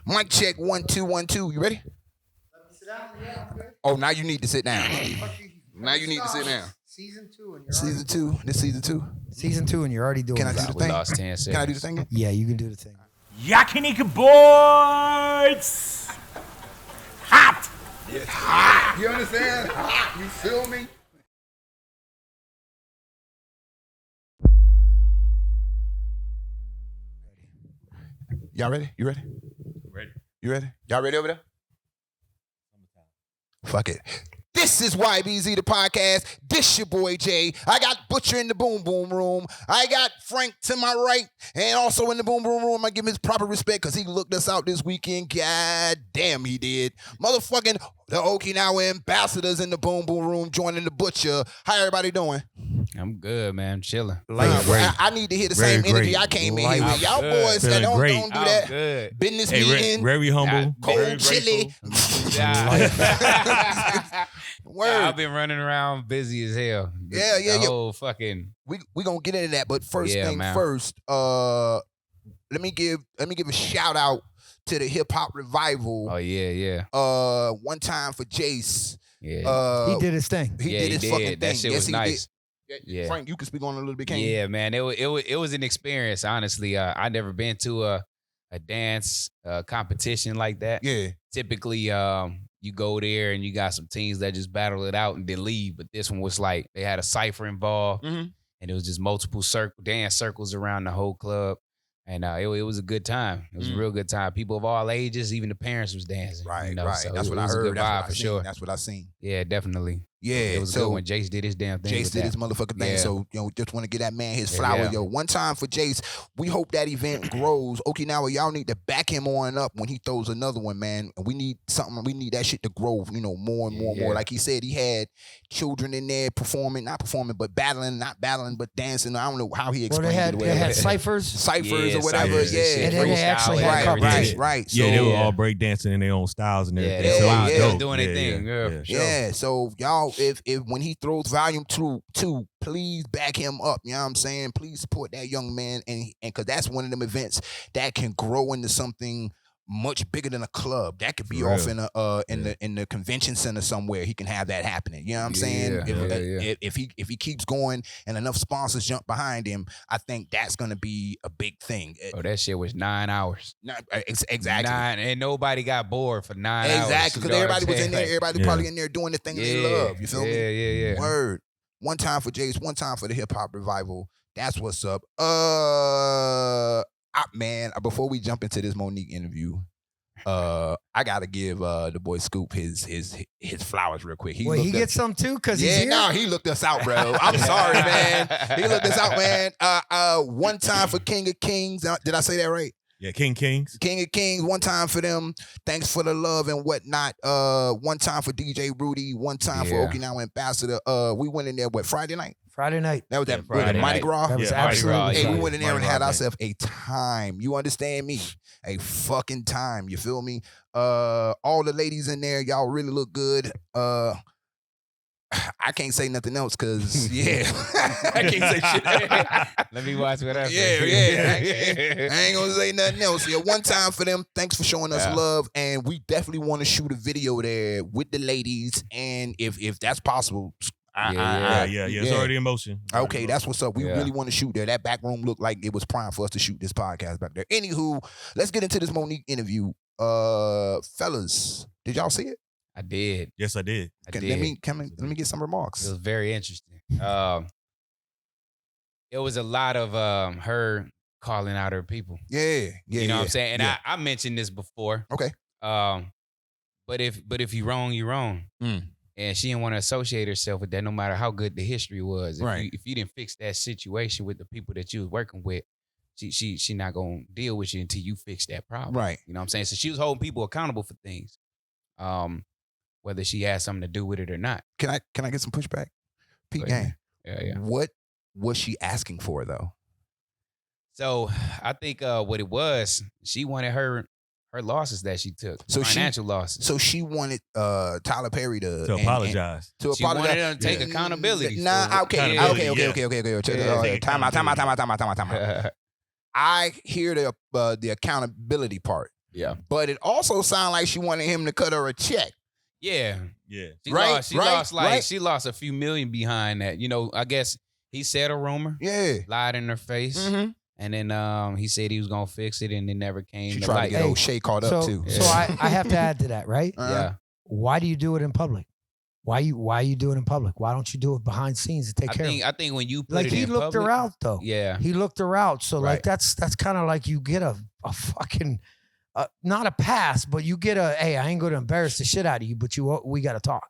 Mic check 1 2 1 2. You ready? Let me sit down. Yeah, I'm good. Oh, now you need to sit down. Now you need to sit down. Season 2 and you're Season 2. This season 2. Season 2 and you're already doing Can I do that. the We thing? lost 10 seconds. Can I do the thing? Yeah, you can do the thing. Yakiniku boys! Hot! It's hot. You understand? Hot. You feel me? Y'all ready? You ready? Ready. You ready? Y'all ready over there? Fuck it. This is YBZ the podcast. This your boy Jay. I got Butcher in the boom boom room. I got Frank to my right. And also in the boom boom room, I give him his proper respect because he looked us out this weekend. God damn, he did. Motherfucking the Okinawa ambassadors in the boom boom room joining the Butcher. How everybody doing? I'm good, man. I'm chilling. I need to hear the same energy I came in here with. Y'all good. boys that don't do I'm that. good. Business Hey, meeting. very humble. Cold very chili. Word. Yeah, I've been running around busy as hell. Yeah. The whole fucking. We gonna get into that, but first thing man. first, let me give a shout out to the hip hop revival. Oh yeah. One time for Jace. Yeah. He did his thing. He did his fucking thing. That shit was he nice. did. Yeah. Frank, you can speak on it a little bit, can you? Yeah, man. It was an experience. Honestly, I never been to a dance competition like that. Yeah. Typically, you go there and you got some teams that just battle it out and then leave. But this one was like they had a cipher involved, Mhm. and it was just multiple dance circles around the whole club. And it was a good time. It was a real good time. People of all ages, even the parents was dancing. Right, you know? right. So That's it what I was heard. a good That's what vibe I for seen. sure. That's what I seen. Yeah, definitely. Yeah. It was good when Jace did his damn thing. Jace with did that. his motherfucking thing. Yeah. So, just want to give that man his Yeah, flower, yeah. yo. One time for Jace. We hope that event grows. Okinawa, y'all need to back him on up when he throws another one, man. And we need something. We need that shit to grow, more and more and more. Yeah. Like he said, he had children in there performing, not performing, but battling, not battling, but dancing. I don't know how he Well, explained it. they had ciphers. Ciphers Yeah, or whatever. ciphers and shit. Yeah. And then they actually had competition. Right. So, Yeah, they were all break dancing in their own styles and Yeah, everything. they So were it was wild. They was dope. doing their thing. Yeah, for sure. Yeah, so y'all, if when he throws volume two, please back him up. You know what I'm saying? Please support that young man, and because that's one of them events that can grow into something much bigger than a club. That could be For off real. in the convention center somewhere. He can have that happening. You know what I'm saying? Yeah. If he keeps going and enough sponsors jump behind him, I think that's gonna be a big thing. Oh, that shit was 9 hours. Exactly. And nobody got bored for 9 hours. Exactly, because everybody was in there. Everybody Yeah. probably in there doing the thing that they love. You feel me? Yeah. Word. One time for Jace, one time for the hip hop revival. That's what's up. Man, before we jump into this Monique interview, I gotta give the boy Scoop his flowers real quick. Wait, he gets some too because he's here. No, he looked us out, bro. I'm sorry, man. He looked us out, man. One time for King of Kings. Did I say that right? Yeah, King Kings. King of Kings, one time for them. Thanks for the love and whatnot. One time for DJ Rudy, one time for Okinawa Ambassador. We went in there, Friday night? Friday night. That was that Friday Mardi night. Gras? That was Yeah, Mardi Gras. absolutely. Hey, we Friday. went in there and Mardi had Gras ourselves a time. You understand me? A fucking time. You feel me? All the ladies in there, y'all really look good. I can't say nothing else because, I can't say shit. Let me watch what happens. Yeah. I ain't gonna say nothing else. Yeah, one time for them. Thanks for showing us Yeah. love, and we definitely want to shoot a video there with the ladies, and if that's possible. Yeah. It's already in motion. Okay, that's what's up. We Yeah. really want to shoot there. That back room looked like it was prime for us to shoot this podcast back there. Anywho, let's get into this Monique interview. Fellas, did y'all see it? I did. Yes, I did. I did. Let me get some It remarks. was very interesting. It was a lot of her calling out her people. Yeah. You know what I'm saying? And yeah. I mentioned this before. Okay. But if you're wrong, you're wrong. Mm. And she didn't want to associate herself with that, no matter how good the history was. Right. If you didn't fix that situation with the people that you was working with, she not gonna deal with you until you fix that problem. Right. You know what I'm saying? So she was holding people accountable for things, whether she had something to do with it or not. Can I get some pushback? Pete Go ahead. Gang. Yeah. What was she asking for though? So I think what it was, she wanted her losses that she took, So financial losses. So she wanted Tyler Perry to apologize. To She wanted apologize. him to take accountability. Nah, okay. Yeah. Time out. I hear the accountability part. Yeah. But it also sounded like she wanted him to cut her a check. Yeah. Yeah. She Right, lost she lost a few million behind that. You know, I guess he said a rumor. Yeah. Lied in her face. Mm-hmm. And then he said he was gonna fix it, and it never came She to tried light. to get O'Shea caught up too. So I have to add to that, right? Yeah. Why do you do it in public? Why you do it in public? Why don't you do it behind scenes to take care of it? I think when you put Like it he in looked public, her out though. Yeah. He looked her out. So Right. like that's kind of like you get a fucking not a pass, but you get a hey, I ain't gonna embarrass the shit out of you, but we gotta talk.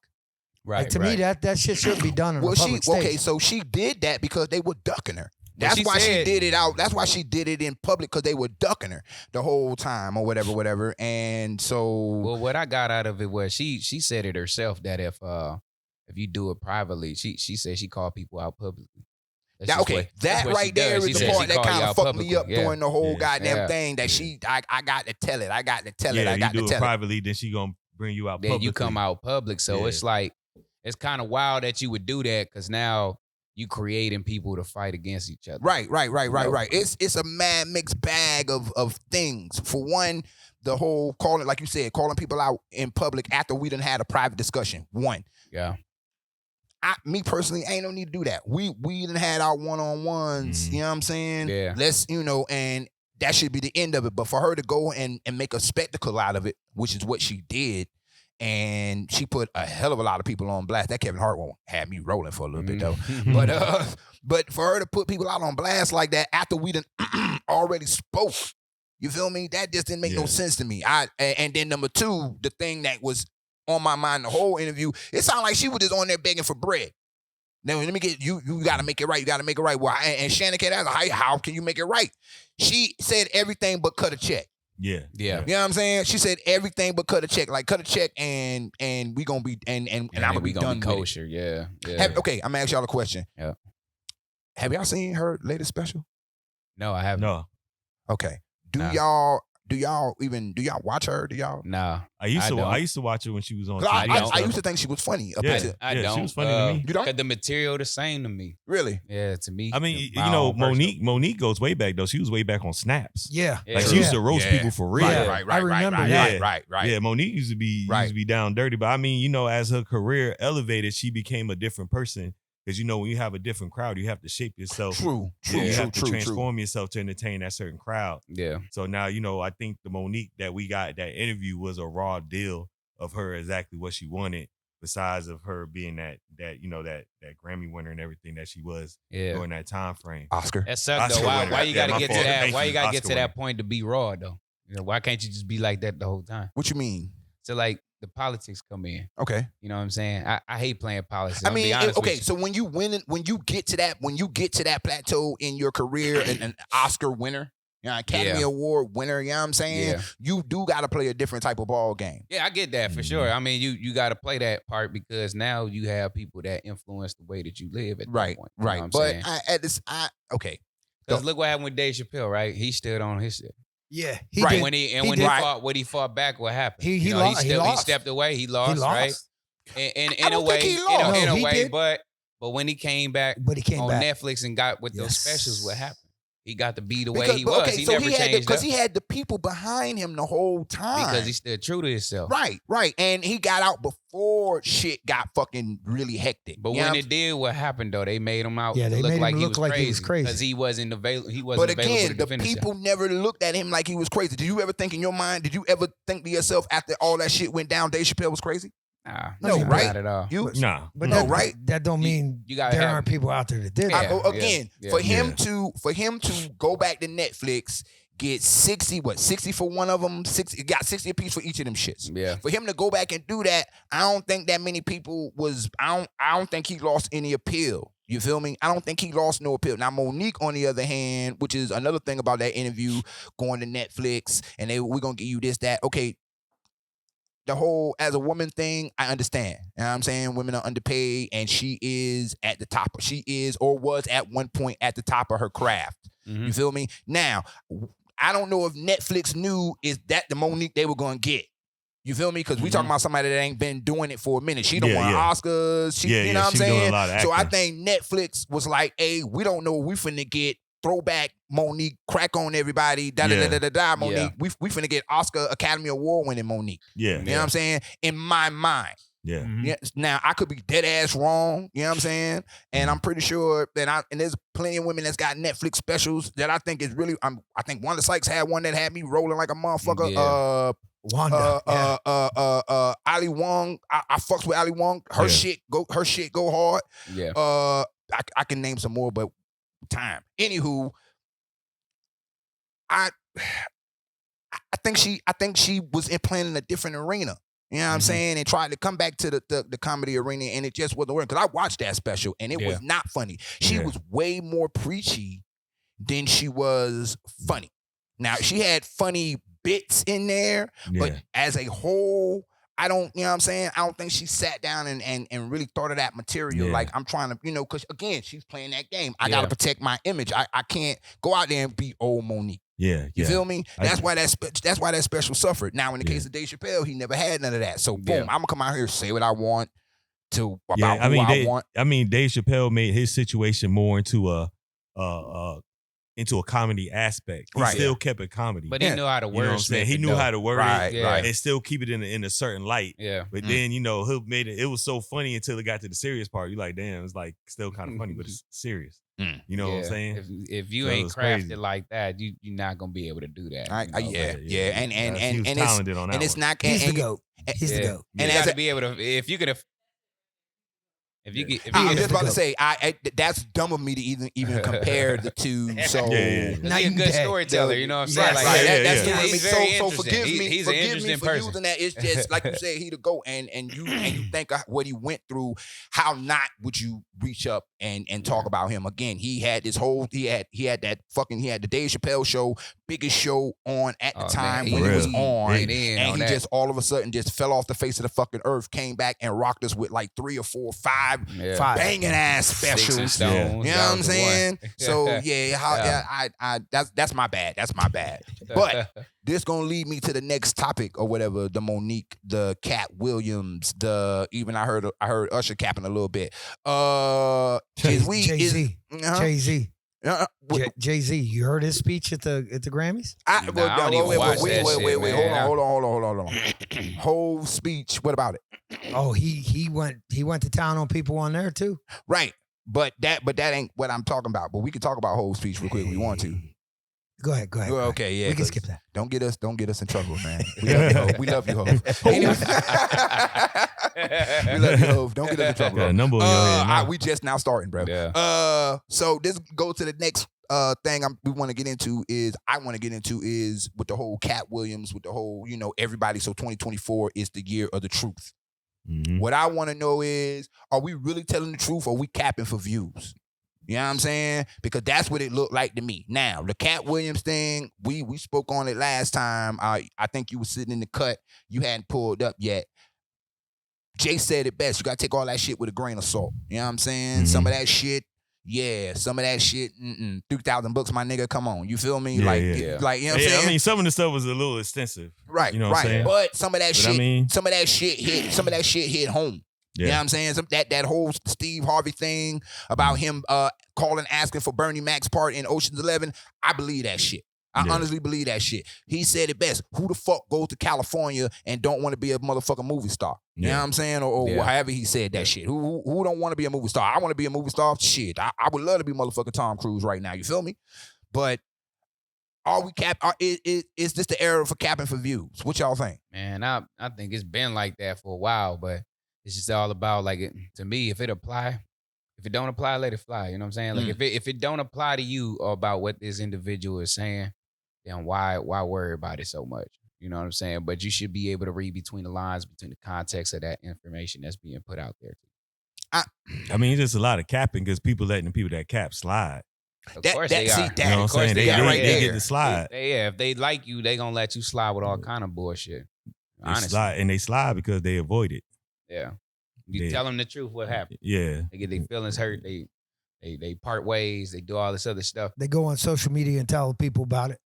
Right. Like to me that shit shouldn't be done on a public stage. Okay, so she did that because they were ducking her. That's why she did it out. That's why she did it in public, because they were ducking her the whole time or whatever. And so, Well, what I got out of it was she said it herself that if you do it privately, she said she called people out publicly. That right there is the part that kind of fucked me up during the whole goddamn thing. That I got to tell it. I got to tell it. I got to you do tell it privately, then she gonna bring you out. Then publicly. you come out public, so it's like it's kind of wild that you would do that because now you creating people to fight against each other. Right. It's a mad mixed bag of things. For one, the whole calling, like you said, calling people out in public after we done had a private discussion. One. Yeah. Me personally, ain't no need to do that. We done had our one-on-ones, you know what I'm saying? Yeah. Let's, and that should be the end of it. But for her to go and make a spectacle out of it, which is what she did, and she put a hell of a lot of people on blast. That Kevin Hart one had me rolling for a little bit though. But for her to put people out on blast like that after we done already spoke, you feel me? That just didn't make no sense to me. And then number two, the thing that was on my mind the whole interview, it sounded like she was just on there begging for bread. Now let me get you got to make it right. You got to make it right. Well, and Shannon Cat asked, how can you make it right? She said everything but cut a check. Yeah. You know what I'm saying? She said everything but cut a check. Like cut a check and we gonna be and I'm gonna be done kosher. with it. Yeah. Okay, I'm gonna ask y'all a question. Yeah. Have y'all seen her latest special? No, I haven't. No. Okay. Do Nah. y'all watch her? Do y'all? Nah. I used to watch her when she was on. I used to think she was funny. I don't. She was funny to me. You don't? Cause the material the same to me. Really? Yeah, to me. I mean, my own personal. Monique goes way back though. She was way back on Snaps. Yeah. Yeah. Like she used to roast people for real. Right. I remember that. Right. Yeah, Monique used to be down dirty, but I mean, as her career elevated, she became a different person. Because when you have a different crowd, you have to shape yourself. True. You have to transform yourself to entertain that certain crowd. Yeah. So now, I think the Monique that we got that interview was a raw deal of her exactly what she wanted. Besides of her being that Grammy winner and everything that she was during that time frame. Oscar. That sucked though. Why you gotta get to that? Why you gotta get to that point to be raw though? Why can't you just be like that the whole time? What you mean? So like the politics come in. Okay. You know what I'm saying? I hate playing politics. I mean, okay. So when you get to that plateau in your career, an Oscar winner, Academy Award winner, you know what I'm saying? Yeah. You do got to play a different type of ball game. Yeah, I get that for sure. I mean, you got to play that part because now you have people that influence the way that you live at that point. You know what I'm saying? Okay. Because look what happened with Dave Chappelle, right? He stood on his shit. Yeah. When he fought back, what happened? He lost. He stepped away. He lost. Right? In a way, but when he came back on Netflix and got with those specials, what happened? He got to be the way he was. Okay, he so never changed because he had the people behind him the whole time. Because he stood true to himself. Right. And he got out before shit got fucking really hectic. But when it did, what happened though? They made him out look like he was crazy because he wasn't available. But again, the people never looked at him like he was crazy. Did you ever think in your mind? Did you ever think to yourself after all that shit went down, Dave Chappelle was crazy? Nah, no, right? Not at all. But that don't mean there aren't people out there that did that. For him to go back to Netflix, get 60 for one of them, got 60 apiece for each of them shits. Yeah. For him to go back and do that, I don't think that many people I don't think he lost any appeal. You feel me? I don't think he lost no appeal. Now, Monique, on the other hand, which is another thing about that interview, going to Netflix, and we're going to give you this, that. Okay, the whole as a woman thing, I understand. You know what I'm saying? Women are underpaid, and she is at the top. She is or was at one point at the top of her craft. Mm-hmm. You feel me? Now, I don't know if Netflix knew is that the Monique they were going to get. You feel me? Because we talking about somebody that ain't been doing it for a minute. She don't won Oscars. You know what I'm saying? So I think Netflix was like, hey, we don't know what we finna get. throwback Monique, crack on everybody, Monique. We finna get Oscar Academy Award winning Monique. Yeah. You know what I'm saying? In my mind. Yeah. Yeah. Now I could be dead ass wrong. You know what I'm saying? And I'm pretty sure that and there's plenty of women that's got Netflix specials that I think is really. I think Wanda Sykes had one that had me rolling like a motherfucker. Yeah. Wanda. Ali Wong. I fucks with Ali Wong. Her shit go hard. Yeah. I can name some more, but time. Anywho, I think she was playing in a different arena. You know what I'm saying? And tried to come back to the comedy arena, and it just wasn't working. Because I watched that special, and it was not funny. She was way more preachy than she was funny. Now, she had funny bits in there, but as a whole, I don't, you know what I'm saying? I don't think she sat down and really thought of that material. Like, I'm trying to, because, again, she's playing that game. I got to protect my image. I can't go out there and be old Monique. Yeah, you feel me? That's why that special suffered. Now, in the case of Dave Chappelle, he never had none of that. So, boom, I'm gonna come out here say what I want about who I want. I mean, Dave Chappelle made his situation more into a comedy aspect. He still kept it comedy, but he knew how to word. You know what I'm saying? He knew how to word it, right, and still keep it in a certain light. Yeah, but then he made it. It was so funny until it got to the serious part. You're like, damn, it's like still kind of funny, but it's serious. You know what I'm saying? If you ain't crafted like that, you're not gonna be able to do that. And it's talented on that. And it's not. He's the GOAT. He's the GOAT. And you got to be able to. If you could. I was just about to say, that's dumb of me to even compare the two. So now you're a good storyteller. You know what I'm saying? That's he's very interesting. So forgive me. He's forgive an interesting me for person. using that. It's just like you said, he the GOAT, and you think of what he went through. How not would you reach up and talk about him again? He had this whole. He had the Dave Chappelle show, biggest show on at the time when it was on, and he just all of a sudden just fell off the face of the fucking earth, came back and rocked us with like 3 or 4 or 5 banging ass specials. You know what I'm saying? So that's my bad. That's my bad. But this gonna lead me to the next topic or whatever. The Monique, the Cat Williams, even I heard Usher capping a little bit. Jay-Z. Jay-Z, you heard his speech at the Grammys? Wait. Hold on. Whole speech. What about it? Oh, he went to town on people on there too. Right. But that ain't what I'm talking about. But we can talk about whole speech real quick if we want to. Go ahead. Okay, yeah. We can skip that. Don't get us in trouble, man. We love you, Ho. Anyway. We love you, Ho. Don't get us in trouble. Got a number on your head. We just now starting, bro. Yeah. So this go to the next thing I want to get into is with the whole Cat Williams, with the whole, everybody. So 2024 is the year of the truth. Mm-hmm. What I want to know is, are we really telling the truth or are we capping for views? You know what I'm saying? Because that's what it looked like to me. Now, the Cat Williams thing, we spoke on it last time. I think you were sitting in the cut. You hadn't pulled up yet. Jay said it best. You got to take all that shit with a grain of salt. You know what I'm saying? Mm-hmm. Some of that shit, 3,000 bucks, my nigga, come on. You feel me? Like, you know what I'm saying? I mean, some of the stuff was a little extensive. Right, you know what I'm saying? But some of that shit hit home. Yeah. You know what I'm saying? That whole Steve Harvey thing about him asking for Bernie Mac's part in Ocean's 11, I believe that shit. I honestly believe that shit. He said it best. Who the fuck goes to California and don't want to be a motherfucking movie star? You know what I'm saying? Or however he said that shit. Who don't want to be a movie star? I want to be a movie star. Shit. I would love to be motherfucking Tom Cruise right now. You feel me? But are we is this the era for capping for views? What y'all think? Man, I think it's been like that for a while, but it's just all about, like, to me, if it don't apply, let it fly. You know what I'm saying? Like, if it don't apply to you or about what this individual is saying, then why worry about it so much? You know what I'm saying? But you should be able to read between the lines, between the context of that information that's being put out there. I mean, it's just a lot of capping because people letting the people that cap slide. Of course they are. You know what I'm saying? They get the slide. If they like you, they gonna let you slide with all kind of bullshit. Honestly. They slide because they avoid it. Yeah. You tell them the truth, what happened. Yeah. They get their feelings hurt. They part ways. They do all this other stuff. They go on social media and tell people about it.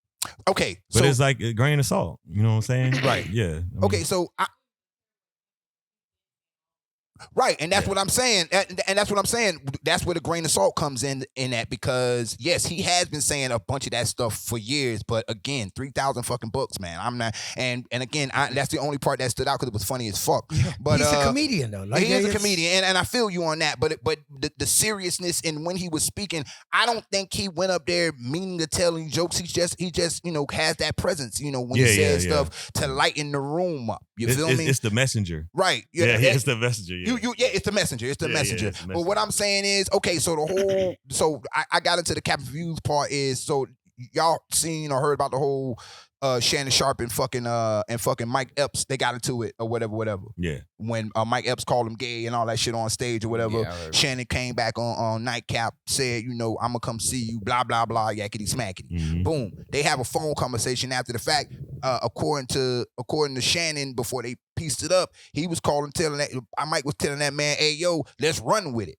Okay. But it's like a grain of salt. You know what I'm saying? Right. Yeah. Okay, so Right, and that's what I'm saying. And that's what I'm saying. That's where the grain of salt comes in that, because yes, he has been saying a bunch of that stuff for years, but again, 3,000 fucking books, man. I'm not, and again, that's the only part that stood out because it was funny as fuck. But he's a comedian though. Like, he is a comedian, and I feel you on that. But the seriousness in when he was speaking, I don't think he went up there meaning to tell any jokes. He just has that presence, when he says stuff to lighten the room up. You feel me? It's the messenger, right? Yeah, it's the messenger. Yeah. It's the messenger. It's the messenger. It's the messenger. But what I'm saying is, okay, so I got into the Captain Views part is, so y'all seen or heard about the whole Shannon Sharp and fucking Mike Epps, they got into it or whatever. Yeah. When Mike Epps called him gay and all that shit on stage or whatever, Shannon came back on Nightcap, said, I'm gonna come see you, blah blah blah, yakety smackety. Mm-hmm. Boom. They have a phone conversation after the fact. According to Shannon, before they pieced it up, he was Mike was telling that man, hey yo, let's run with it.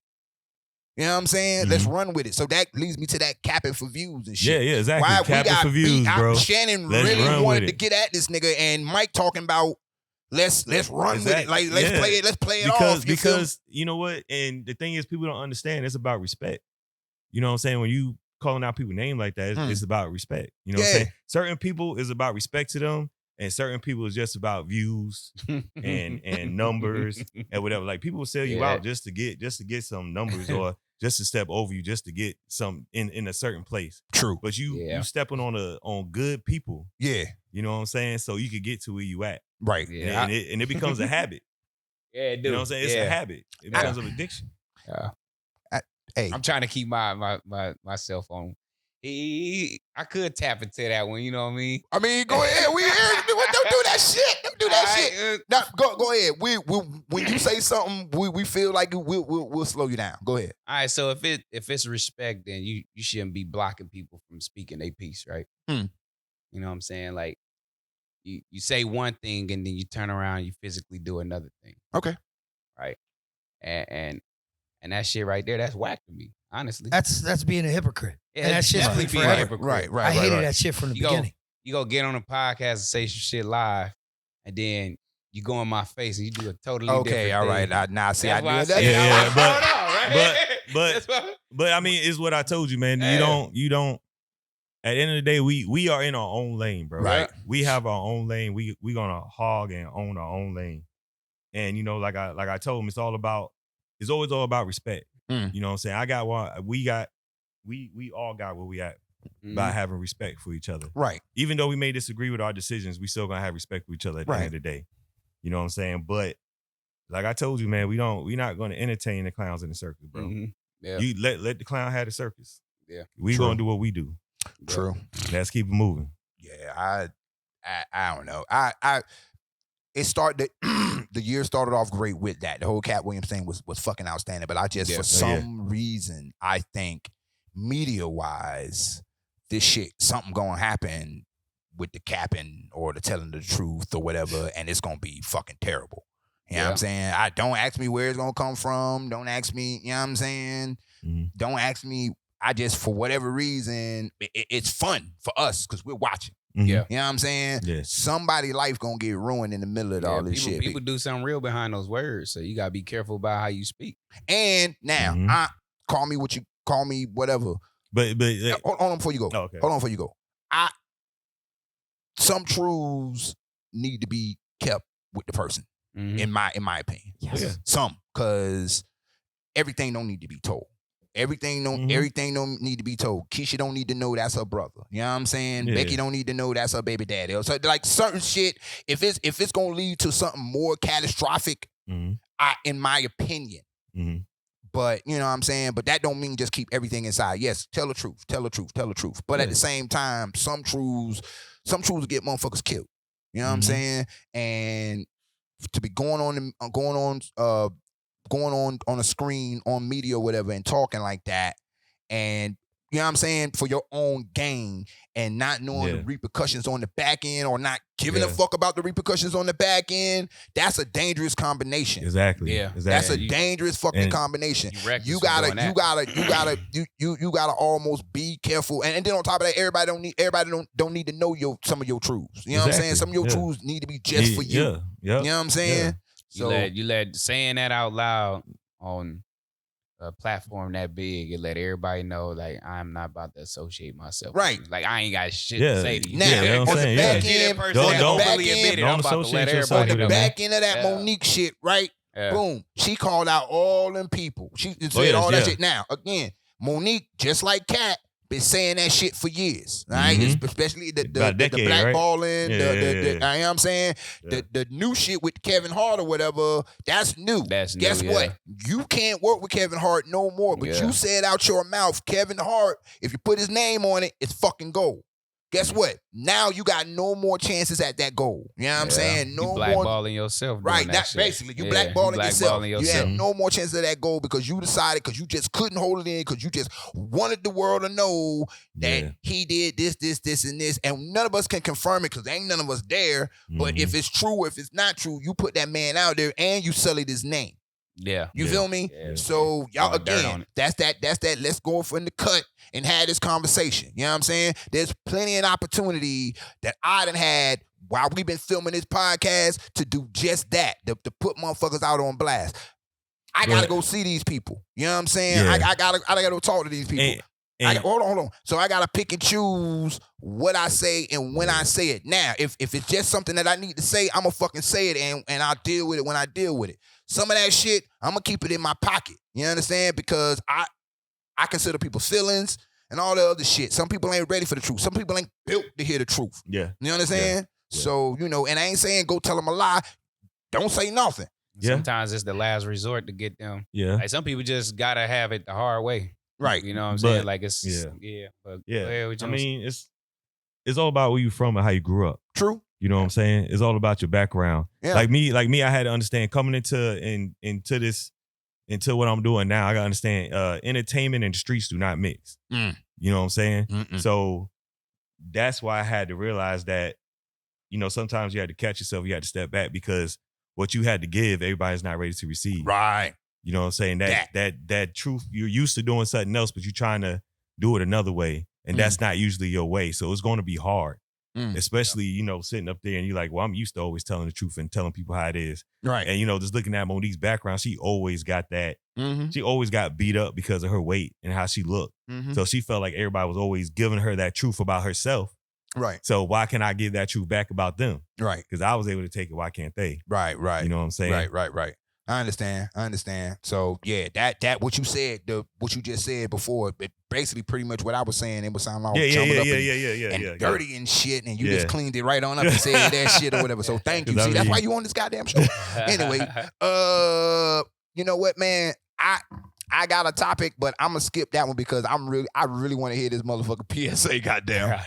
You know what I'm saying? Mm-hmm. Let's run with it. So that leads me to that capping for views and shit. Yeah, exactly. Capping for views, bro. Shannon really wanted to get at this nigga, and Mike talking about let's run with it. Like let's play it off. Because you know what? And the thing is, people don't understand. It's about respect. You know what I'm saying? When you calling out people's name like that, it's about respect. You know what I'm saying? Certain people is about respect to them, and certain people is just about views and numbers and whatever. Like people will sell you out just to get some numbers or just to step over you, just to get some in a certain place. True. But you stepping on good people. Yeah. You know what I'm saying? So you could get to where you at. Right. Yeah. And it becomes a habit. Yeah, it do. You know what I'm saying? It's a habit. It becomes an addiction. Hey, I'm trying to keep my cell phone. I could tap into that one, you know what I mean? I mean, go ahead. We here. Don't do that shit. Don't do that shit. No, go ahead. We when you say something, we feel like we'll slow you down. Go ahead. All right. So if it's respect, then you shouldn't be blocking people from speaking their piece, right? You know what I'm saying? Like you say one thing and then you turn around, you physically do another thing. Okay. Right. And that shit right there, that's whack to me. Honestly, that's being a hypocrite. Yeah, and that shit's been forever. Right. I hated that shit from the beginning. You go get on a podcast and say some shit live, and then you go in my face and you do a totally different thing. All right. I do that. But I mean, it's what I told you, man. You don't. At the end of the day, we are in our own lane, bro. Right. We have our own lane. We gonna hog and own our own lane. And like I told him, it's always all about respect. You know what I'm saying? I got one. We all got where we at by having respect for each other. Right. Even though we may disagree with our decisions, we still gonna have respect for each other at the end of the day. You know what I'm saying? But like I told you, man, we're not gonna entertain the clowns in the circus, bro. Mm-hmm. Yeah. You let the clown have the circus. Yeah. We gonna do what we do. True. Let's keep it moving. Yeah. I don't know. It started. The year started off great with that. The whole Cat Williams thing was fucking outstanding. But I just for some reason I think media wise, this shit something gonna happen with the capping or the telling the truth or whatever, and it's gonna be fucking terrible. You know what I'm saying? Don't ask me where it's gonna come from. Don't ask me. You know what I'm saying? Mm-hmm. Don't ask me. I just for whatever reason it's fun for us because we're watching. Mm-hmm. Yeah. You know what I'm saying? Yeah. Somebody's life gonna get ruined in the middle of all this shit. People do something real behind those words, so you gotta be careful about how you speak. And now, call me what you call me, whatever. But hold on before you go. Oh, okay. Hold on before you go. Some truths need to be kept with the person, in my opinion. Yes. Yeah. Some, because everything don't need to be told. Everything don't need to be told. Keisha don't need to know that's her brother. You know what I'm saying? Yeah. Becky don't need to know that's her baby daddy. So like certain shit, if it's gonna lead to something more catastrophic, in my opinion. But you know what I'm saying? But that don't mean just keep everything inside. Yes, tell the truth. But at the same time, some truths get motherfuckers killed. You know what I'm saying? And to be going on a screen, on media or whatever, and talking like that, and you know what I'm saying, for your own gain, and not knowing the repercussions on the back end, or not giving a fuck about the repercussions on the back end, that's a dangerous combination. Exactly. Yeah. That's a dangerous fucking combination. You gotta almost be careful, and then on top of that, everybody don't need to know some of your truths. You know what I'm saying? Some of your truths need to be just for you. Yeah. You know what I'm saying? So you let saying that out loud on a platform that big and let everybody know, like, I'm not about to associate myself. Right. With you. Like, I ain't got shit to say to you. Now, Yeah, on I'm the saying, back yeah. end, Don't- I'm about to associate let yourself on everybody the with know. it, man. back end of that Yeah. Monique shit, right? Yeah. Boom. She called out all them people. She said all that shit. Now, again, Monique, just like Kat, been saying that shit for years. All right? Especially the decade, blackballing, right? you know what I'm saying? Yeah. The new shit with Kevin Hart or whatever, that's new. That's new, Guess yeah. what? You can't work with Kevin Hart no more. But Yeah. you said out your mouth, Kevin Hart, if you put his name on it, it's fucking gold. Guess what? Now you got no more chances at that goal. You know what I'm saying? No you more. blackballing yourself. Right, That shit. basically. You blackballing yourself. You yourself. had no more chances of that goal because you decided, because you just couldn't hold it in, because you just wanted the world to know that he did this, and this. And none of us can confirm it because ain't none of us there. But if it's true or if it's not true, you put that man out there and you sullied his name. Yeah. You feel me? Yeah. So y'all, All dirt on again, it. that's that. Let's go from the cut and have this conversation. You know what I'm saying? There's plenty of opportunity that I done had while we've been filming this podcast to do just that, to put motherfuckers out on blast. I gotta go see these people. You know what I'm saying? Yeah. I gotta go talk to these people. Hold on. So I gotta pick and choose what I say and when I say it. Now, if it's just something that I need to say, I'ma fucking say it and I'll deal with it when I deal with it. Some of that shit, I'ma keep it in my pocket. You understand? Because I consider people's feelings and all the other shit. Some people ain't ready for the truth. Some people ain't built to hear the truth. Yeah. You understand? Yeah. So, and I ain't saying go tell them a lie. Don't say nothing. Yeah. Sometimes it's the last resort to get them. Yeah. Like some people just gotta have it the hard way. Right. You know what I'm But- saying? Like it's But Yeah. go ahead with I your- mean, it's all about where you from and how you grew up. True. You know what I'm saying? It's all about your background. Yeah. Like me, I had to understand coming into what I'm doing now. I gotta understand entertainment and the streets do not mix. You know what I'm saying? So that's why I had to realize that, sometimes you had to catch yourself, you had to step back because what you had to give, everybody's not ready to receive. Right. You know what I'm saying? That truth, you're used to doing something else, but you're trying to do it another way. And that's not usually your way. So it's going to be hard. Especially, sitting up there and you're like, well, I'm used to always telling the truth and telling people how it is. Right. And, just looking at Monique's background, she always got that. She always got beat up because of her weight and how she looked. So she felt like everybody was always giving her that truth about herself. Right. So why can't I give that truth back about them? Right. Because I was able to take it. Why can't they? Right. You know what I'm saying? Right. I understand. So yeah, that what you said, what you just said before, it basically pretty much what I was saying. It was sounding like and dirty and shit, and you just cleaned it right on up and said that shit or whatever. So thank you. See, that's why you on this goddamn show. Anyway, you know what, man? I got a topic, but I'm gonna skip that one because I really want to hear this motherfucker PSA. Goddamn,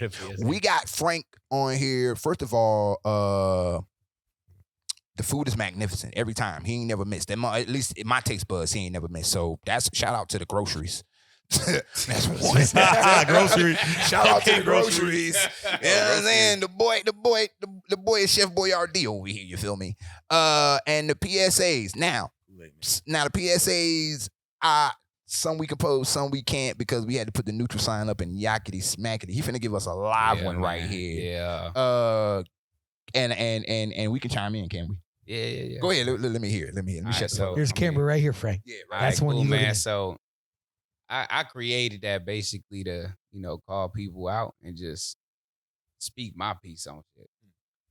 we got Frank on here. First of all, the food is magnificent every time. He ain't never missed. At least in my taste buds, he ain't never missed. So that's shout out to the groceries. That's one. Groceries. Shout out to the groceries. You know what I'm saying? The boy is Chef Boyardee over here. You feel me? And the PSAs. Now the PSAs. Some we can post, some we can't because we had to put the neutral sign up and yakety smackety. He finna give us a live one right here. Yeah. And we can chime in, can we? Yeah. Go ahead. Let me hear it. Let me shut the fuck up. Here's camera right here, Frank. Yeah, right. That's one you man. man. So I created that basically to, call people out and just speak my piece on shit.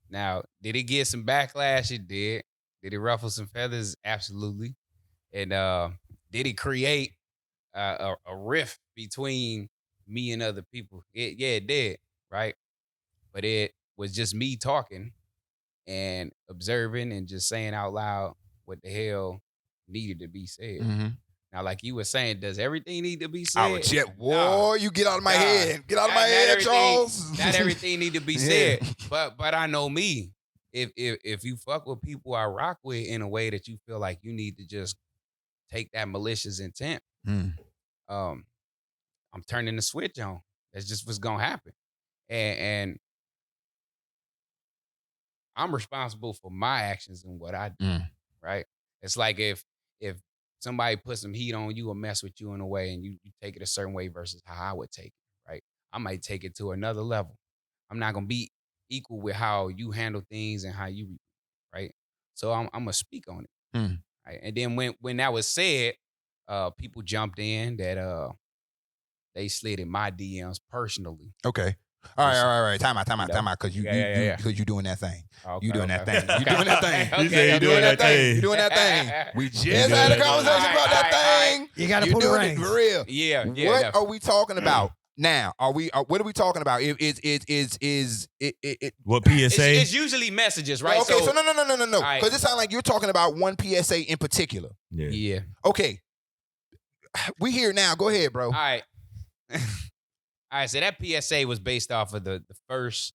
Now, did it get some backlash? It did. Did it ruffle some feathers? Absolutely. And did it create a rift between me and other people? It did, right? But it was just me talking and observing and just saying out loud what the hell needed to be said. Now, like you were saying, does everything need to be said? You get out of my head. Get out of my head, Charles. Not everything need to be said. But I know me. If you fuck with people I rock with in a way that you feel like you need to just take that malicious intent, I'm turning the switch on. That's just what's gonna happen. And I'm responsible for my actions and what I do, right? It's like if somebody puts some heat on you or mess with you in a way and you take it a certain way versus how I would take it, right? I might take it to another level. I'm not going to be equal with how you handle things and how you, right? So I'm gonna speak on it. Mm. Right? And then when that was said, people jumped in that they slid in my DMs personally. Okay. All right. Time out. Because you doing that thing. Okay, You doing that thing. okay. You doing that thing. Okay, You say You you doing that thing. You You doing that thing. We just had a conversation about that thing. You got to You put doing it it right. for real. Yeah. What are we talking about now? What are we talking about? What It's, PSA? it's usually messages, right? Okay, so no. right. Because it sounds like you're talking about one PSA in particular. Yeah. Okay. We here now. Go ahead, bro. All right. All right. So that PSA was based off of the first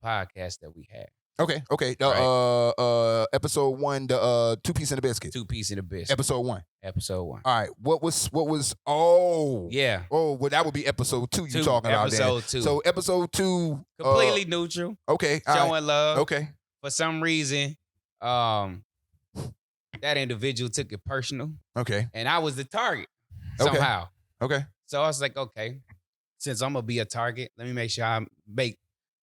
podcast that we had. Okay. Episode 1, the 2 piece in the biscuit. 2 piece in the biscuit. Episode 1. Episode 1. All right. What was? Oh. Yeah. Oh, well, that would be episode 2. You talking about that? Episode 2. So episode 2. Completely neutral. Okay. All Showing right. love. Okay. For some reason, that individual took it personal, Okay. and I was the target Okay. somehow. Okay. So I was like, okay, since I'm gonna be a target, let me make sure I make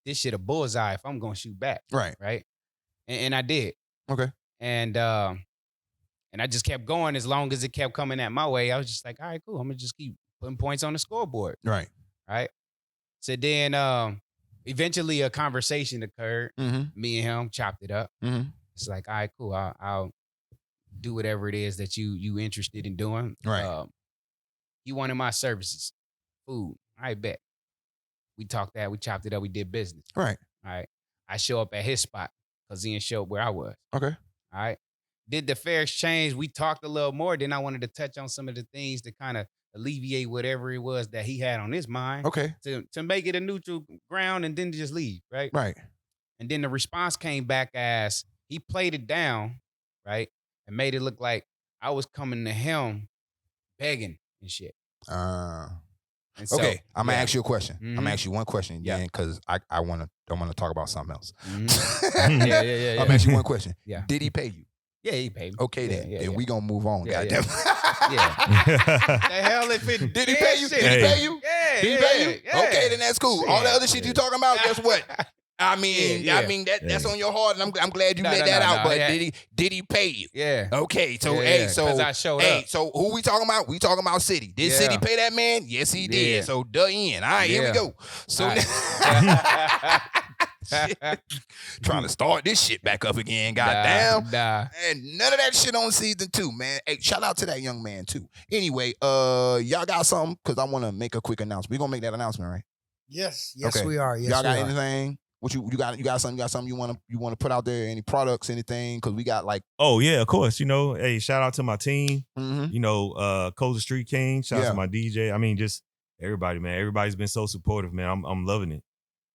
this shit a bullseye if I'm gonna shoot back. Right. Right. And I did. Okay. And I just kept going as long as it kept coming at my way. I was just like, all right, cool. I'm gonna just keep putting points on the scoreboard. Right. Right. So then eventually a conversation occurred. Mm-hmm. Me and him chopped it up. Mm-hmm. It's like, all right, cool. I'll do whatever it is that you interested in doing. Right. He wanted my services, food. I bet. We talked that. We chopped it up. We did business. Right. All right. I show up at his spot because he didn't show up where I was. Okay. All right. Did the fair exchange. We talked a little more. Then I wanted to touch on some of the things to kind of alleviate whatever it was that he had on his mind. Okay. To make it a neutral ground and then just leave. Right. Right. And then the response came back as he played it down. Right. And made it look like I was coming to him begging and shit. And so, Okay, I'm gonna yeah. ask you a question. I'm Mhm. gonna ask you one question, Yeah. because I want to talk about something else. Mhm. Yeah. I'm gonna ask you one question. Yeah. Did he pay you? Yeah, he paid me. Okay, then. Yeah, Then yeah. we gonna move on. Yeah, Goddamn. The hell if it Did he pay you? shit. Did he pay you? Yeah. Did he pay you? Yeah. Okay, then that's cool. All the other shit you talking about, guess what? I mean, Yeah. that's on your heart, and I'm glad you No, let no, that no, out. no, But yeah. did he pay you? Yeah. Okay, so Yeah, hey, yeah. so 'Cause I showed hey, up. so who we talking about? We talking about City. Did Yeah. City pay that man? Yes, he did. Yeah. So duh in. All right, here we Yeah. go. So All trying to start this shit back up again. Goddamn. Nah. And none of that shit on season 2, man. Hey, shout out to that young man too. Anyway, y'all got something? Because I want to make a quick announcement. We're gonna make that announcement, right? Yes, Okay. we are. Yes, y'all got we are. anything? What you got? You got something you want to put out there? Any products? Anything? Because we got like. Oh yeah, of course. Hey, shout out to my team. Mm-hmm. Coast of Street King. Shout out Yeah. to my DJ. I mean, just everybody, man. Everybody's been so supportive, man. I'm loving it.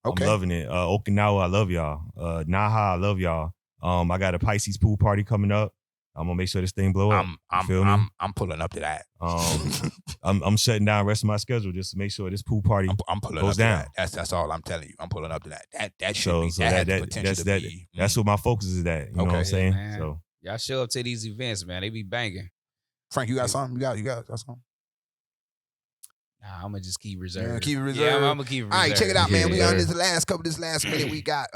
Okay. I'm loving it. Okinawa, I love y'all. Naha, I love y'all. I got a Pisces pool party coming up. I'm gonna make sure this thing blow up. I'm pulling up to that. I'm shutting down the rest of my schedule just to make sure this pool party I'm pulling goes up down. to that. That's all I'm telling you. I'm pulling up to that. That should So be. so that has the that potential that's to that. be. That's what my focus is at. You know what Okay. I'm saying? Yeah, man. So Y'all show up to these events, man. They be banging. Frank, you got something? You got something? Nah, I'm gonna just keep reserved. Yeah, keep it Yeah, reserved. I'm gonna keep it All right, check it out, man. Yeah. We on this last minute. We got.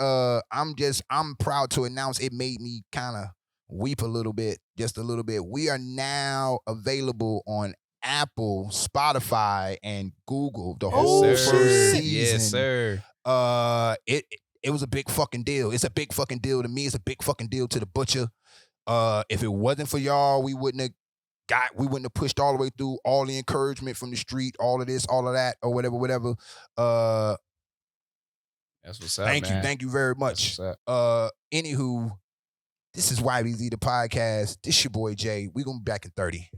I'm proud to announce it made me kind of weep a little bit, just a little bit. We are now available on Apple, Spotify, and Google. The whole Yes, sir. first season. Yes, sir. It was a big fucking deal. It's a big fucking deal to me. It's a big fucking deal to the butcher. If it wasn't for y'all, we wouldn't have pushed all the way through all the encouragement from the street, all of this, all of that, or whatever. That's what's up. Thank you very much. That's what's up. Anywho, this is YBZ the podcast. This your boy Jay. We gonna be back in 30.